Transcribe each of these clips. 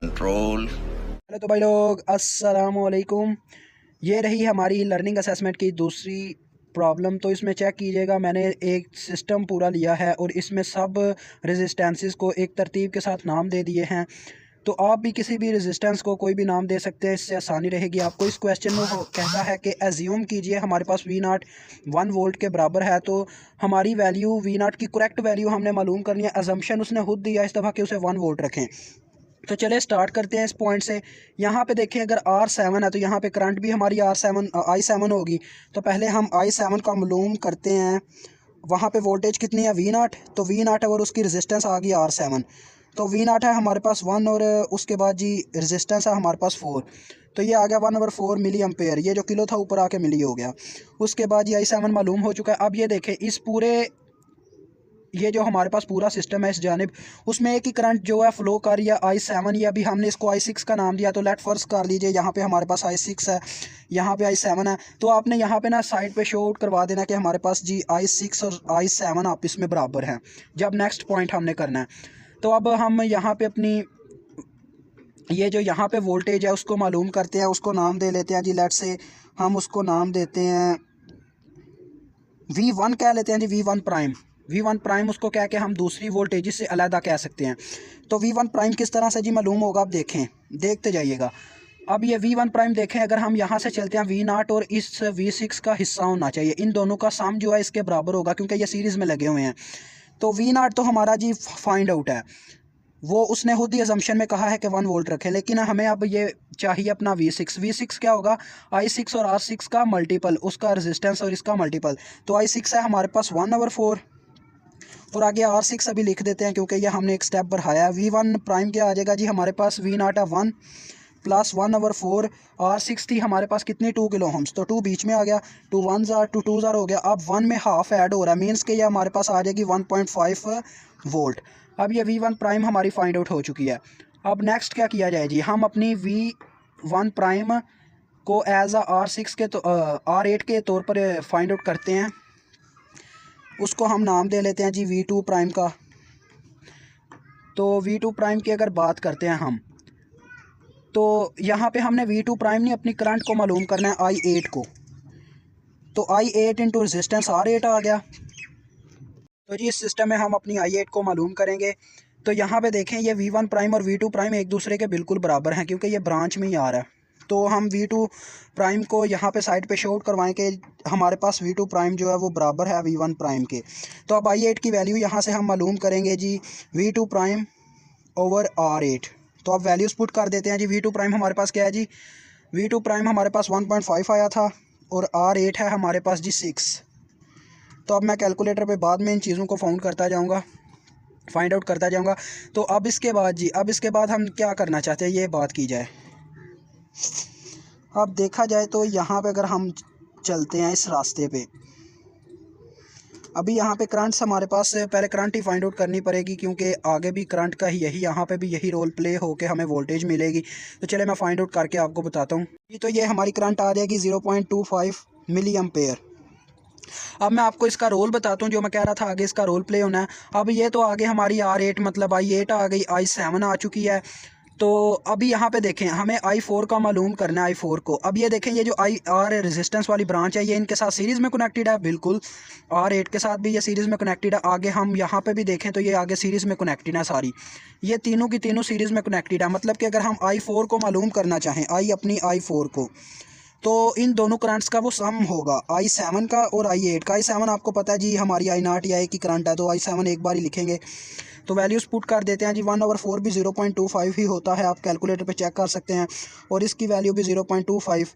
Control. Hello तो भाई लोग, अस्सलाम वालेकुम। ये रही हमारी लर्निंग असेसमेंट की दूसरी प्रॉब्लम। तो इसमें चेक कीजिएगा, मैंने एक सिस्टम पूरा लिया है और इसमें सब रेजिस्टेंसेस को एक तरतीब के साथ नाम दे दिए हैं। तो आप भी किसी भी रेजिस्टेंस को कोई भी नाम दे सकते हैं, इससे आसानी रहेगी आपको। इस क्वेश्चन में वो कहता है कि एज्यूम कीजिए हमारे पास वी नाट 1 वोल्ट के बराबर है। तो हमारी वैल्यू वी नाट की करेक्ट वैल्यू हमने मालूम करनी है। अजम्पशन उसने खुद दिया इस दफ़ा कि उसे 1 वोल्ट रखें। तो चले स्टार्ट करते हैं इस पॉइंट से। यहाँ पे देखें, अगर R7 है तो यहाँ पे करंट भी हमारी I7 होगी। तो पहले हम I7 का मालूम करते हैं। वहाँ पे वोल्टेज कितनी है, V0। तो V0 है और उसकी रेजिस्टेंस आ गई R7। तो V0 है हमारे पास 1 और उसके बाद जी रेजिस्टेंस है हमारे पास 4। तो ये आ गया 1/4 मिली एम्पेयर। ये जो किलो था ऊपर आके मिली हो गया। उसके बाद ये I7 मालूम हो चुका है। अब ये देखें, इस पूरे ये जो हमारे पास पूरा सिस्टम है इस जानिब, उसमें एक ही करंट जो है फ़्लो कर रही है I7। या अभी हमने इसको I6 का नाम दिया। तो लेट फर्स्ट कर लीजिए, यहाँ पे हमारे पास I6 है, यहाँ पे I7 है। तो आपने यहाँ पे ना साइड पे शो आउट करवा देना कि हमारे पास जी I6 और I7 आपस में बराबर हैं, जब नेक्स्ट पॉइंट हमने करना है। तो अब हम यहाँ पे अपनी ये जो यहाँ पे वोल्टेज है उसको मालूम करते हैं, उसको नाम दे लेते हैं जी। लेट से हम उसको नाम देते हैं V1 कह लेते हैं जी, V1 प्राइम। V1 प्राइम उसको कह के हम दूसरी वोल्टेज से अलहदा कह सकते हैं। तो V1 प्राइम किस तरह से जी मालूम होगा, आप देखें, देखते जाइएगा। अब ये V1 प्राइम देखें, अगर हम यहाँ से चलते हैं V0 और इस V6 का हिस्सा होना चाहिए, इन दोनों का सम जो है इसके बराबर होगा, क्योंकि ये सीरीज़ में लगे हुए हैं। तो V0 तो हमारा जी फाइंड आउट है, वो उसने खुद ही अजम्पशन में कहा है कि 1 वोल्ट रखें। लेकिन हमें अब ये चाहिए अपना V6 क्या होगा, I6 और R6 का मल्टीपल, उसका रेजिस्टेंस और इसका मल्टीपल। तो I6 है हमारे पास 1/4 और आगे R6 अभी लिख देते हैं क्योंकि ये हमने एक स्टेप बढ़ाया है। V1 प्राइम क्या आ जाएगा जी, हमारे पास V0 है 1 प्लस 1/4। R6 थी हमारे पास कितनी, 2 किलो ओम्स। तो 2 बीच में आ गया, 2 1 ज़ार 2 2 ज़ार हो गया। अब 1 में हाफ ऐड हो रहा है, मीन्स कि ये हमारे पास आ जाएगी 1.5 वोल्ट। अब ये V1 प्राइम हमारी फाइंड आउट हो चुकी है। अब नेक्स्ट क्या किया जाए जी, हम अपनी V1 प्राइम को एज R6 के तो R8 के तौर पर फाइंड आउट करते हैं। उसको हम नाम दे लेते हैं जी V2 प्राइम का। तो V2 प्राइम की अगर बात करते हैं हम, तो यहाँ पे हमने V2 प्राइम नहीं, अपनी करंट को मालूम करना है I8 को। तो I8 इंटू रजिस्टेंस R8 आ गया। तो जी इस सिस्टम में हम अपनी I8 को मालूम करेंगे। तो यहाँ पे देखें, ये V1 प्राइम और V2 प्राइम एक दूसरे के बिल्कुल बराबर हैं, क्योंकि ये ब्रांच में ही आ रहा है। तो हम V2 प्राइम को यहाँ पे साइड पे शो आउट करवाएं कि हमारे पास V2 प्राइम जो है वो बराबर है V1 प्राइम के। तो अब I8 की वैल्यू यहाँ से हम मालूम करेंगे जी, V2 प्राइम ओवर R8। तो अब वैल्यूज़ पुट कर देते हैं जी। V2 प्राइम हमारे पास क्या है जी, V2 प्राइम हमारे पास 1.5 आया था और R8 है हमारे पास जी 6। तो अब मैं कैलकुलेटर पे बाद में इन चीज़ों को फाइंड आउट करता जाऊंगा। तो अब इसके बाद जी, अब इसके बाद हम क्या करना चाहते हैं, ये बात की जाए। अब देखा जाए तो यहाँ पे अगर हम चलते हैं इस रास्ते पे, अभी यहाँ पे करंट्स हमारे पास, पहले करंट ही फाइंड आउट करनी पड़ेगी, क्योंकि आगे भी करंट का ही यही, यहाँ पे भी यही रोल प्ले होके हमें वोल्टेज मिलेगी। तो चले मैं फाइंड आउट करके आपको बताता हूँ। तो ये हमारी करंट आ जाएगी 0.25 मिली एम्पेयर। अब मैं आपको इसका रोल बताता हूँ, जो मैं कह रहा था आगे इसका रोल प्ले होना है। अब ये तो आगे हमारी R8 मतलब I8 आ गई, I7 आ चुकी है। तो अभी यहाँ पे देखें, हमें I4 का मालूम करना है, I4 को। अब ये देखें, ये जो R रेजिस्टेंस वाली ब्रांच है ये इनके साथ सीरीज़ में कनेक्टेड है, बिल्कुल R8 के साथ भी ये सीरीज़ में कनेक्टेड है। आगे हम यहाँ पे भी देखें तो ये आगे सीरीज़ में कनेक्टेड है सारी, ये तीनों की तीनों सीरीज़ में कनेक्टेड है। मतलब कि अगर हम I4 को मालूम करना चाहें, अपनी I4 को, तो इन दोनों करंट्स का वो सम होगा I7 का और I8 का। I7 आपको पता है जी हमारी I0 या की करंट है, तो I7 एक बार ही लिखेंगे। तो वैल्यूज़ पुट कर देते हैं जी। 1/4 भी 0.25 ही होता है, आप कैलकुलेटर पे चेक कर सकते हैं। और इसकी वैल्यू भी 0.25।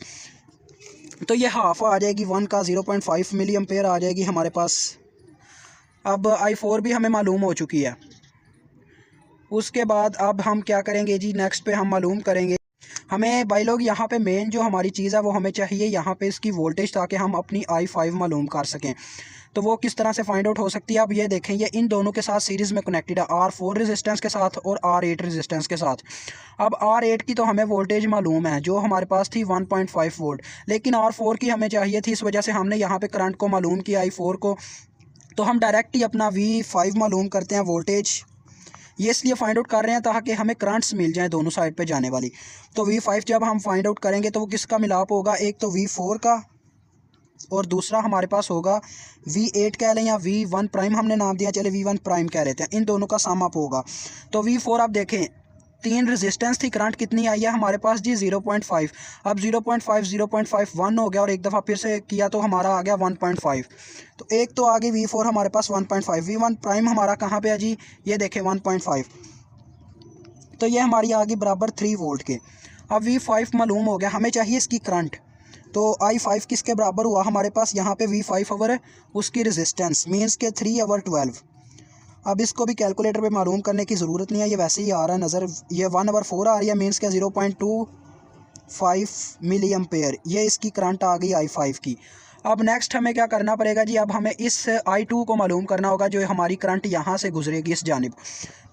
तो ये हाफ आ जाएगी 1 का, 0.5 मिली एम्पेयर आ जाएगी हमारे पास। अब I4 भी हमें मालूम हो चुकी है। उसके बाद अब हम क्या करेंगे जी, नेक्स्ट पे हम मालूम करेंगे हमें भाई लोग, यहाँ पे मेन जो हमारी चीज़ है वो हमें चाहिए यहाँ पे इसकी वोल्टेज, ताकि हम अपनी I5 मालूम कर सकें। तो वो किस तरह से फाइंड आउट हो सकती है, अब ये देखें, ये इन दोनों के साथ सीरीज़ में कनेक्टेड है, R4 रेजिस्टेंस के साथ और R8 रेजिस्टेंस के साथ। अब R8 की तो हमें वोल्टेज मालूम है, जो हमारे पास थी 1.5 वोल्ट, लेकिन R4 की हमें चाहिए थी, इस वजह से हमने यहाँ पे करंट को मालूम किया I4 को। तो हम डायरेक्ट ही अपना V5 मालूम करते हैं वोल्टेज। ये इसलिए फाइंड आउट कर रहे हैं ताकि हमें करंट्स मिल जाएँ दोनों साइड पे जाने वाली। तो V5 जब हम फाइंड आउट करेंगे तो वो किसका मिलाप होगा, एक तो V4 का और दूसरा हमारे पास होगा V8 कह लें या V1 प्राइम हमने नाम दिया, चले V1 प्राइम कह लेते हैं, इन दोनों का सम अप होगा। तो V4 आप देखें 3 रेजिस्टेंस थी, करंट कितनी आई है हमारे पास जी 0.5। अब 0.5 0.5 1 हो गया और एक दफ़ा फिर से किया तो हमारा आ गया 1.5। तो एक तो आगे V4 हमारे पास 1.5, V1 प्राइम हमारा कहाँ पे है जी, ये देखें 1.5। तो ये हमारी आ गई बराबर 3 वोल्ट के। अब V5 मालूम हो गया, हमें चाहिए इसकी करंट। तो I5 किसके बराबर हुआ हमारे पास, यहाँ पे V5 ओवर है उसकी रेजिस्टेंस मींस के 3/12। अब इसको भी कैलकुलेटर पे मालूम करने की ज़रूरत नहीं है, ये वैसे ही आ रहा है नज़र, ये 1/4 आ रही है मींस के 0.25 मिली एम्पेयर, ये इसकी करंट आ गई I5 की। अब नेक्स्ट हमें क्या करना पड़ेगा जी, अब हमें इस I2 को मालूम करना होगा जो हमारी करंट यहाँ से गुजरेगी इस जानिब।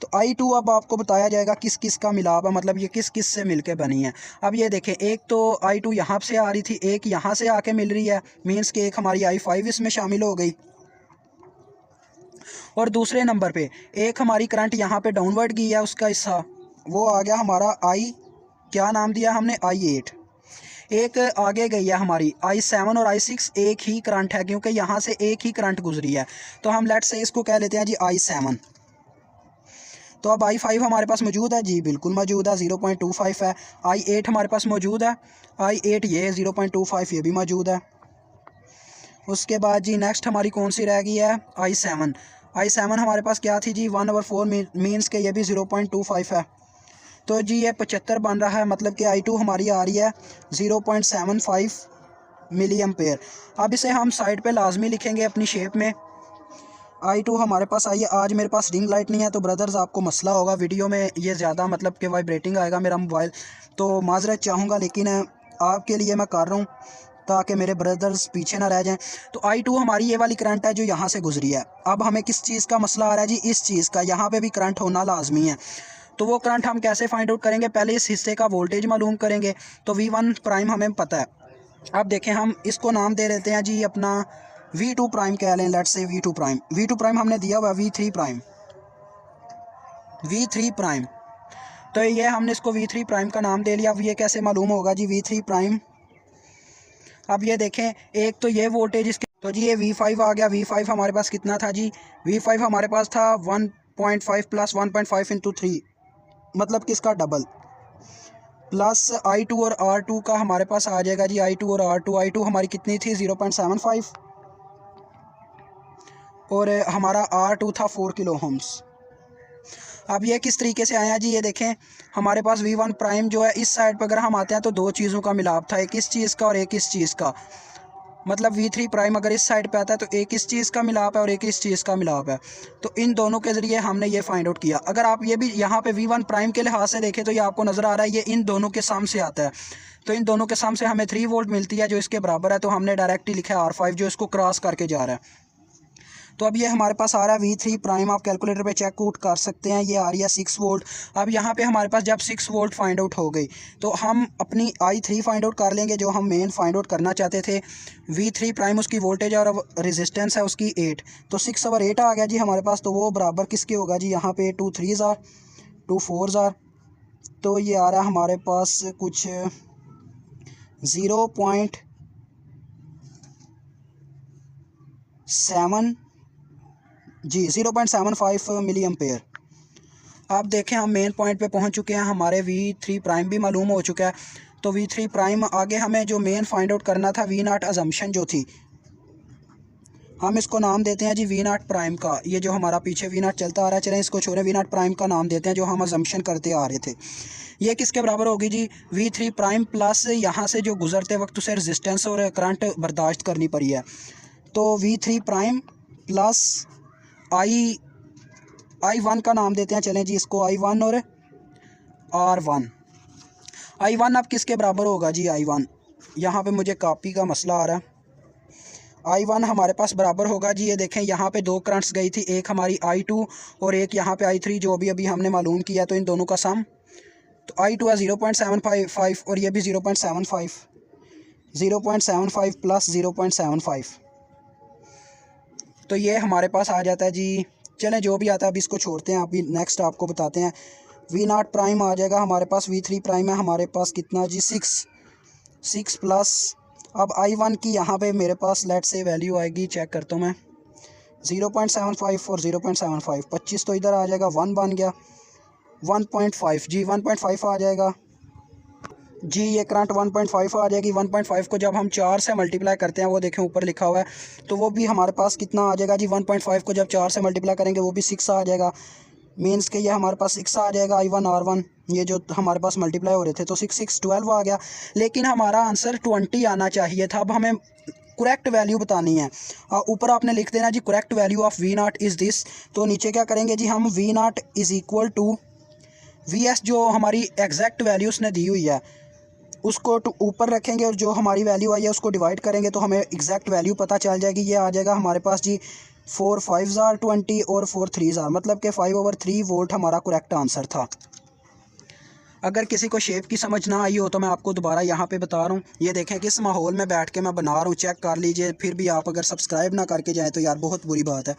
तो I2 अब आपको बताया जाएगा किस किस का मिलाप है, मतलब ये किस किस से मिलके बनी है। अब ये देखें, एक तो I2 यहाँ से आ रही थी, एक यहाँ से आके मिल रही है मींस कि एक हमारी I5 इसमें शामिल हो गई, और दूसरे नंबर पे एक हमारी करंट यहाँ पे डाउनवर्ड की है, उसका हिस्सा वो आ गया हमारा क्या नाम दिया हमने, I8। एक आगे गई है हमारी I7 और I6, एक ही करंट है क्योंकि यहाँ से एक ही करंट गुजरी है, तो हम लेट्स से इसको कह लेते हैं जी I7। तो अब I5 हमारे पास मौजूद है जी, बिल्कुल मौजूद है, 0.25 है। I8 हमारे पास मौजूद है, I8 ये 0.25 ये भी मौजूद है। उसके बाद जी नेक्स्ट हमारी कौन सी रह गई है, I7 हमारे पास क्या थी जी 1/4 मीन्स के ये भी 0.25 है। तो जी ये 75 बन रहा है, मतलब कि I2 हमारी आ रही है 0.75 मिली एम्पेयर। अब इसे हम साइड पे लाजमी लिखेंगे अपनी शेप में। I2 हमारे पास आई है, आज मेरे पास रिंग लाइट नहीं है तो ब्रदर्स आपको मसला होगा, वीडियो में ये ज़्यादा मतलब कि वाइब्रेटिंग आएगा मेरा मोबाइल, तो माजरत चाहूँगा, लेकिन आपके लिए मैं कर रहा हूँ ताकि मेरे ब्रदर्स पीछे ना रह जाएं। तो I2 हमारी ये वाली करंट है जो यहाँ से गुजरी है। अब हमें किस चीज़ का मसला आ रहा है जी, इस चीज़ का, यहाँ पे भी करंट होना लाजमी है। तो वो करंट हम कैसे फाइंड आउट करेंगे, पहले इस हिस्से का वोल्टेज मालूम करेंगे। तो V1 प्राइम हमें पता है, अब देखें हम इसको नाम दे देते हैं जी अपना V2 प्राइम कह लें, लेट्स से V2 प्राइम हमने दिया हुआ V3 प्राइम। तो ये हमने इसको V3 प्राइम का नाम दे लिया। अब ये कैसे मालूम होगा जी V3 प्राइम, अब ये देखें एक तो ये वोल्टेज इसके, तो जी ये V5 आ गया। V5 हमारे पास कितना था जी, V5 हमारे पास था 1.5 प्लस 1.5 इंटू 3, मतलब किसका डबल, प्लस I2 और R2 का हमारे पास आ जाएगा जी I2 और R2 हमारी कितनी थी 0.75 और हमारा R2 था 4 किलो ओम्स। अब ये किस तरीके से आया जी, ये देखें हमारे पास V1 प्राइम जो है इस साइड पर अगर हम आते हैं तो दो चीज़ों का मिलाप था, एक इस चीज़ का और एक इस चीज़ का, मतलब V3 प्राइम अगर इस साइड पे आता है तो एक इस चीज़ का मिलाप है और एक इस चीज़ का मिलाप है। तो इन दोनों के ज़रिए हमने ये फाइंड आउट किया। अगर आप ये भी यहाँ पे V1 प्राइम के लिहाज से देखें तो ये आपको नज़र आ रहा है ये इन दोनों के सम से आता है, तो इन दोनों के सम से हमें 3 वोल्ट मिलती है जो इसके बराबर है, तो हमने डायरेक्ट ही लिखा है R5 जो इसको क्रॉस करके जा रहा है। तो अब ये हमारे पास आ रहा है V3 प्राइम, आप कैलकुलेटर पे चेक आउट कर सकते हैं, ये आ रही है 6 वोल्ट। अब यहाँ पे हमारे पास जब 6 वोल्ट फाइंड आउट हो गई तो हम अपनी I3 फाइंड आउट कर लेंगे जो हम मेन फाइंड आउट करना चाहते थे। V3 प्राइम उसकी वोल्टेज और रेजिस्टेंस है उसकी 8, तो 6/8 आ गया जी हमारे पास। तो वो बराबर किसके होगा जी, यहाँ पे 2 3s आर 2 4s आर, तो ये आ रहा है हमारे पास कुछ 0.75 मिली एम्पेयर। आप देखें हम मेन पॉइंट पे पहुंच चुके हैं, हमारे V3 प्राइम भी मालूम हो चुका है। तो V3 प्राइम आगे हमें जो मेन फाइंड आउट करना था V0 अजम्पशन जो थी, हम इसको नाम देते हैं जी V0 प्राइम का। ये जो हमारा पीछे V0 चलता आ रहा है, चलें इसको छोड़े, V0 प्राइम का नाम देते हैं जो हम अजम्पशन करते आ रहे थे। ये किसके बराबर होगी जी, V3 प्राइम प्लस यहाँ से जो गुजरते वक्त उसे रेजिस्टेंस और करंट बर्दाश्त करनी पड़ी है, तो V3 प्राइम प्लस I1 का नाम देते हैं, चलें जी इसको I1 और R1। I1 अब किसके बराबर होगा जी, I1 यहाँ पे मुझे कॉपी का मसला आ रहा है। I1 हमारे पास बराबर होगा जी, ये देखें यहाँ पे दो करंट्स गई थी, एक हमारी I2 और एक यहाँ पे I3 जो अभी हमने मालूम किया, तो इन दोनों का सम, तो I2 है 0.75 और ये भी 0.75 प्लस 0.75, तो ये हमारे पास आ जाता है जी चलें जो भी आता है अभी इसको छोड़ते हैं, अभी नेक्स्ट आपको बताते हैं। V0 प्राइम आ जाएगा हमारे पास, V3 प्राइम है हमारे पास कितना जी 6 प्लस। अब I1 की यहाँ पे मेरे पास लेट से वैल्यू आएगी, चेक करता हूँ मैं, 0.75 और 0.75, 25 तो इधर आ जाएगा, 1 बन गया, 1.5 जी 1.5 आ जाएगा जी। ये करंट 1.5 आ जाएगी। 1.5 को जब हम 4 से मल्टीप्लाई करते हैं, वो देखें ऊपर लिखा हुआ है, तो वो भी हमारे पास कितना आ जाएगा जी 1.5 को जब 4 से मल्टीप्लाई करेंगे वो भी 6 आ जाएगा। मीन्स के ये हमारे पास 6 आ जाएगा I1 R1, ये जो हमारे पास मल्टीप्लाई हो रहे थे, तो 6 12 आ गया। लेकिन हमारा आंसर 20 आना चाहिए था। अब हमें करेक्ट वैल्यू बतानी है। ऊपर आपने लिख देना जी correct value of V0 is this. तो नीचे क्या करेंगे जी हम, V0 is equal to VS, जो हमारी एग्जैक्ट वैल्यू उसने दी हुई है उसको ऊपर रखेंगे और जो हमारी वैल्यू आई है उसको डिवाइड करेंगे तो हमें एग्जैक्ट वैल्यू पता चल जाएगी। ये आ जाएगा हमारे पास जी 4 5 आर 20 और 4 3 आर, मतलब कि 5/3 वोल्ट हमारा करेक्ट आंसर था। अगर किसी को शेप की समझ ना आई हो तो मैं आपको दोबारा यहाँ पे बता रहा हूँ। ये देखें किस माहौल में बैठ के मैं बना रहा हूँ, चेक कर लीजिए। फिर भी आप अगर सब्सक्राइब ना करके जाएँ तो यार बहुत बुरी बात है।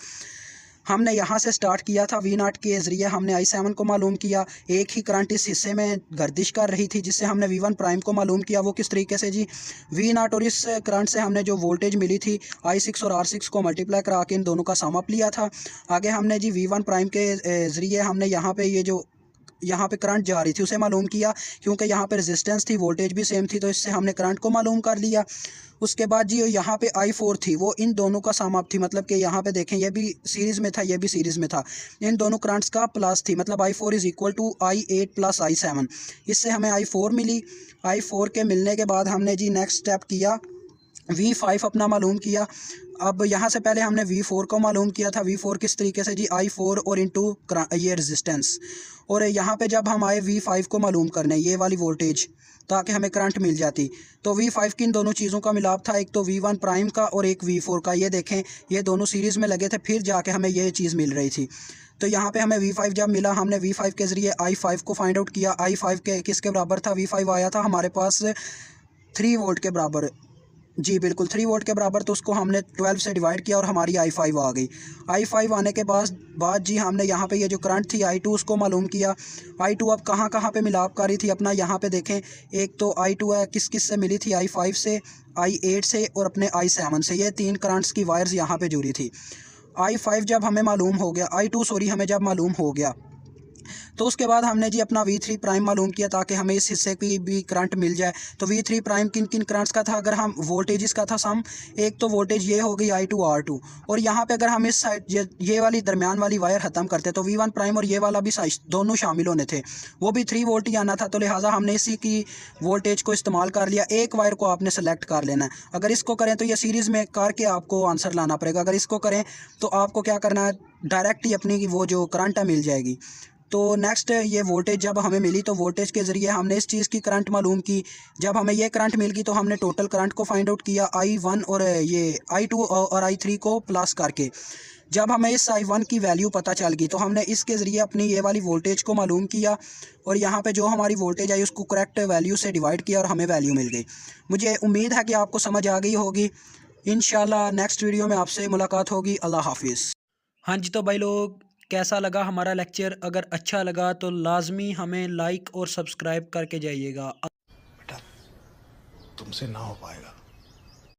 हमने यहाँ से स्टार्ट किया था, V0 के ज़रिए हमने I7 को मालूम किया। एक ही करंट इस हिस्से में गर्दिश कर रही थी जिससे हमने V1 प्राइम को मालूम किया। वो किस तरीके से जी, V0 और इस करंट से हमने जो वोल्टेज मिली थी I6 और R6 को मल्टीप्लाई करा के इन दोनों का सम अप लिया था। आगे हमने जी V1 प्राइम के ज़रिए हमने यहाँ पर ये जो यहाँ पे करंट जा रही थी उसे मालूम किया, क्योंकि यहाँ पे रेजिस्टेंस थी, वोल्टेज भी सेम थी, तो इससे हमने करंट को मालूम कर लिया। उसके बाद जी यहाँ पे I4 थी, वो इन दोनों का सम अप थी, मतलब कि यहाँ पे देखें ये भी सीरीज़ में था, ये भी सीरीज़ में था, इन दोनों करंट्स का प्लस थी, मतलब I4 is equal to I8 plus I7। इससे हमें I4 मिली। I4 के मिलने के बाद हमने जी नेक्स्ट स्टेप किया, V5 अपना मालूम किया। अब यहाँ से पहले हमने V4 को मालूम किया था। V4 किस तरीके से जी, I4 और इंटू ये रेजिस्टेंस। और यहाँ पे जब हम आए V5 को मालूम करने, ये वाली वोल्टेज, ताकि हमें करंट मिल जाती, तो V5 की इन दोनों चीज़ों का मिलाप था, एक तो V1 प्राइम का और एक V4 का। ये देखें ये दोनों सीरीज़ में लगे थे, फिर जाके हमें ये चीज़ मिल रही थी। तो यहाँ पे हमें V5 जब मिला, हमने V5 के ज़रिए I5 को फाइंड आउट किया। I5 के किसके बराबर था, V5 आया था हमारे पास 3 वोल्ट के बराबर, जी बिल्कुल 3 वोल्ट के बराबर। तो उसको हमने 12 से डिवाइड किया और हमारी I5 आ गई। I5 आने के बाद जी हमने यहाँ पे ये जो करंट थी I2 उसको मालूम किया। I2 अब कहाँ पे मिलाप कर रही थी अपना, यहाँ पे देखें, एक तो I2 है किस से मिली थी, I5 से, I8 से और अपने I7 से। ये 3 करंट्स की वायर्स यहाँ पे जुड़ी थी। I5 जब हमें मालूम हो गया, I2 सॉरी हमें जब मालूम हो गया, तो उसके बाद हमने जी अपना V3 प्राइम मालूम किया ताकि हमें इस हिस्से की भी करंट मिल जाए। तो V3 प्राइम किन किन करंट्स का था, अगर हम वोल्टेज का था सम, एक तो वोल्टेज ये हो गई I2 R2, और यहाँ पे अगर हम इस साइड ये वाली दरमियान वाली वायर ख़त्म करते तो V1 प्राइम और ये वाला भी दोनों शामिल होने थे, वो भी 3 वोल्ट ही आना था। तो लिहाजा हमने इसी की वोल्टेज को इस्तेमाल कर लिया। एक वायर को आपने सेलेक्ट कर लेना है। अगर इसको करें तो ये सीरीज़ में करके आपको आंसर लाना पड़ेगा, अगर इसको करें तो आपको क्या करना है, डायरेक्ट ही अपनी वो जो करंट है मिल जाएगी। तो नेक्स्ट ये वोल्टेज जब हमें मिली तो वोल्टेज के ज़रिए हमने इस चीज़ की करंट मालूम की। जब हमें ये करंट मिल गई तो हमने टोटल करंट को फाइंड आउट किया, I1 और ये I2 और I3 को प्लस करके। जब हमें इस I1 की वैल्यू पता चल गई तो हमने इसके ज़रिए अपनी ये वाली वोल्टेज को मालूम किया और यहाँ पे जो हमारी वोल्टेज आई उसको करेक्ट वैल्यू से डिवाइड किया और हमें वैल्यू मिल गई। मुझे उम्मीद है कि आपको समझ आ गई होगी। इंशाल्लाह नेक्स्ट वीडियो में आपसे मुलाकात होगी। अल्लाह हाफिज़। हाँ जी, तो भाई लोग कैसा लगा हमारा लेक्चर? अगर अच्छा लगा तो लाजमी हमें लाइक और सब्सक्राइब करके जाइएगा। बेटा तुमसे ना हो पाएगा।